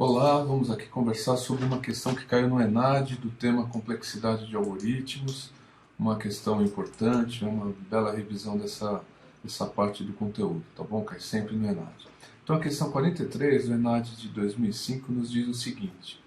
Olá, vamos aqui conversar sobre uma questão que caiu no ENAD do tema complexidade de algoritmos, uma questão importante, uma bela revisão dessa parte do conteúdo, tá bom? Cai sempre no ENAD. Então a questão 43 do ENAD de 2005 nos diz o seguinte: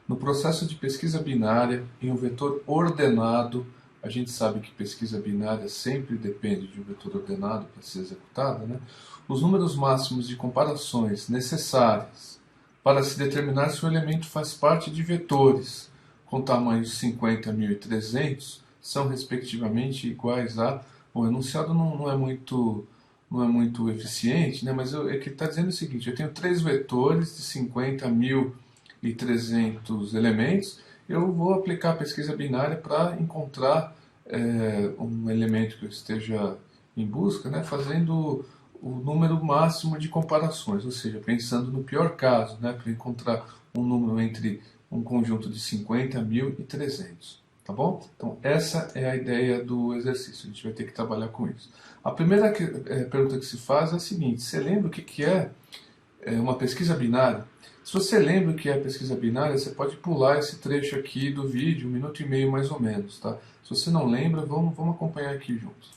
no processo de pesquisa binária em um vetor ordenado, a gente sabe que pesquisa binária sempre depende de um vetor ordenado para ser executada, né? Os números máximos de comparações necessários para se determinar se o elemento faz parte de vetores com tamanhos 50, 1000 e 300 são respectivamente iguais a... Bom, o enunciado não é muito eficiente, né? Mas é que ele está dizendo o seguinte: eu tenho três vetores de 50, 1000 e 300 elementos, eu vou aplicar a pesquisa binária para encontrar um elemento que eu esteja em busca, né? Fazendo o número máximo de comparações, ou seja, pensando no pior caso, né, para encontrar um número entre um conjunto de 50, 1000 e 300. Tá bom? Então, essa é a ideia do exercício, a gente vai ter que trabalhar com isso. A primeira pergunta que se faz é a seguinte: você lembra o que é uma pesquisa binária? Se você lembra o que é pesquisa binária, você pode pular esse trecho aqui do vídeo, 1,5 minutos mais ou menos. Tá? Se você não lembra, vamos acompanhar aqui juntos.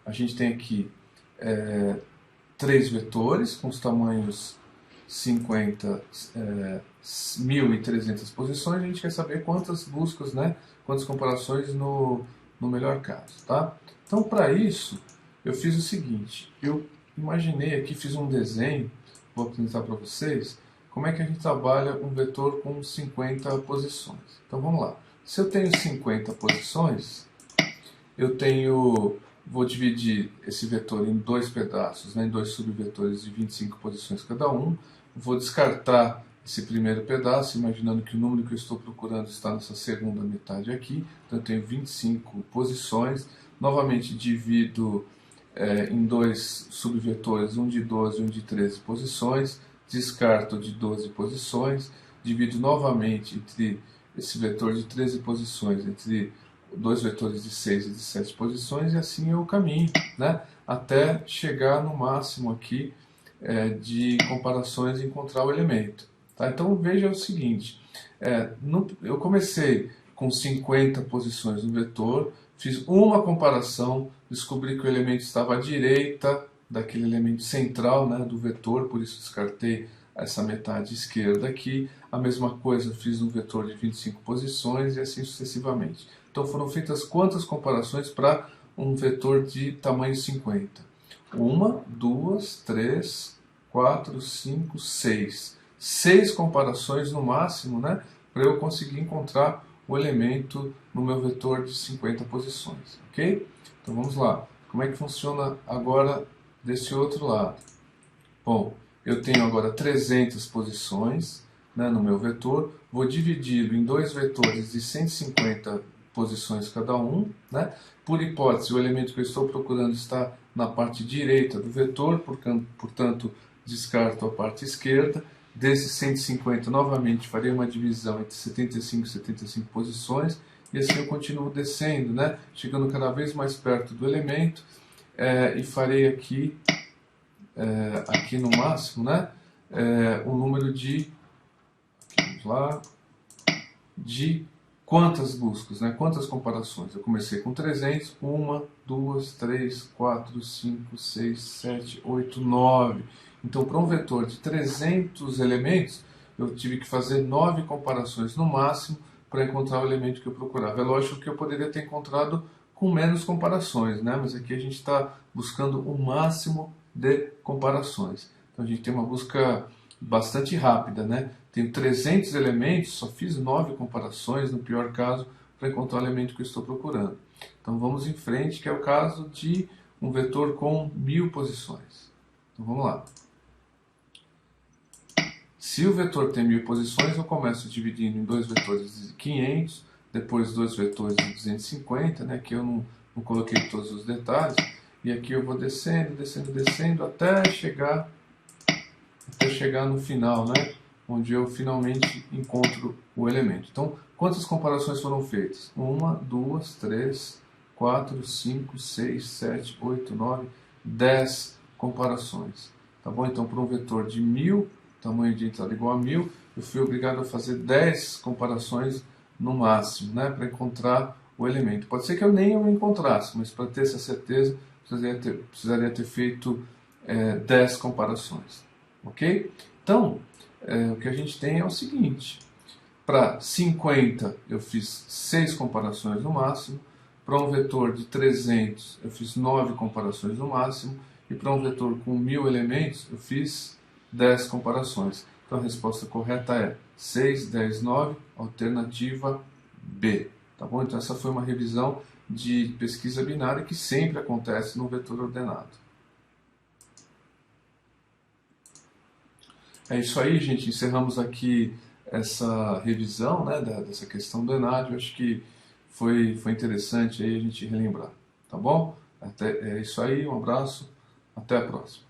A gente tem aqui três vetores com os tamanhos 50, 1000 e 300 posições. A gente quer saber quantas buscas, né, quantas comparações no melhor caso. Tá? Então, para isso, eu fiz o seguinte: eu imaginei aqui, fiz um desenho, vou apresentar para vocês como é que a gente trabalha um vetor com 50 posições. Então, vamos lá. Se eu tenho 50 posições, vou dividir esse vetor em dois pedaços, né, em dois subvetores de 25 posições cada um. Vou descartar esse primeiro pedaço, imaginando que o número que eu estou procurando está nessa segunda metade aqui. Então eu tenho 25 posições. Novamente divido em dois subvetores, um de 12 e um de 13 posições. Descarto de 12 posições. Divido novamente entre esse vetor de 13 posições, entre dois vetores de 6 e de 7 posições, e assim eu caminho, né, até chegar no máximo aqui de comparações e encontrar o elemento. Tá? Então veja o seguinte: eu comecei com 50 posições no vetor, fiz uma comparação, descobri que o elemento estava à direita daquele elemento central, né, do vetor, por isso descartei essa metade esquerda aqui. A mesma coisa fiz no vetor de 25 posições e assim sucessivamente. Então foram feitas quantas comparações para um vetor de tamanho 50? 1, 2, 3, 4, 5, 6. 6 comparações no máximo, né, para eu conseguir encontrar o elemento no meu vetor de 50 posições. Ok? Então vamos lá. Como é que funciona agora desse outro lado? Bom, eu tenho agora 300 posições, né, no meu vetor. Vou dividi-lo em dois vetores de 150 posições cada um, né? Por hipótese, o elemento que eu estou procurando está na parte direita do vetor, portanto, descarto a parte esquerda. Desses 150, novamente, farei uma divisão entre 75 e 75 posições e assim eu continuo descendo, né? Chegando cada vez mais perto do elemento, e farei aqui, aqui no máximo, né? O número de, vamos lá, de quantas buscas, né? Quantas comparações. Eu comecei com 300, 1, 2, 3, 4, 5, 6, 7, 8, 9. Então, para um vetor de 300 elementos, eu tive que fazer 9 comparações no máximo para encontrar o elemento que eu procurava. É lógico que eu poderia ter encontrado com menos comparações, né? Mas aqui a gente está buscando o máximo de comparações. Então, a gente tem uma busca bastante rápida, né? Tenho 300 elementos, só fiz 9 comparações, no pior caso, para encontrar o elemento que eu estou procurando. Então vamos em frente, que é o caso de um vetor com 1000 posições. Então vamos lá. Se o vetor tem 1000 posições, eu começo dividindo em dois vetores de 500, depois dois vetores de 250, né? Que eu não coloquei todos os detalhes. E aqui eu vou descendo, descendo, descendo, até chegar no final, né? Onde eu finalmente encontro o elemento. Então, quantas comparações foram feitas? 1, 2, 3, 4, 5, 6, 7, 8, 9, 10 comparações. Tá bom? Então, para um vetor de 1000, tamanho de entrada igual a 1000, eu fui obrigado a fazer 10 comparações no máximo, né? Para encontrar o elemento. Pode ser que eu nem o encontrasse, mas para ter essa certeza, precisaria ter feito 10 comparações. Ok? Então, o que a gente tem é o seguinte: para 50 eu fiz 6 comparações no máximo, para um vetor de 300 eu fiz 9 comparações no máximo, e para um vetor com 1000 elementos eu fiz 10 comparações. Então a resposta correta é 6, 10, 9, alternativa B. Tá bom? Então essa foi uma revisão de pesquisa binária que sempre acontece no vetor ordenado. É isso aí, gente. Encerramos aqui essa revisão, né, dessa questão do enádio. Acho que foi interessante aí a gente relembrar. Tá bom? É isso aí, um abraço, até a próxima.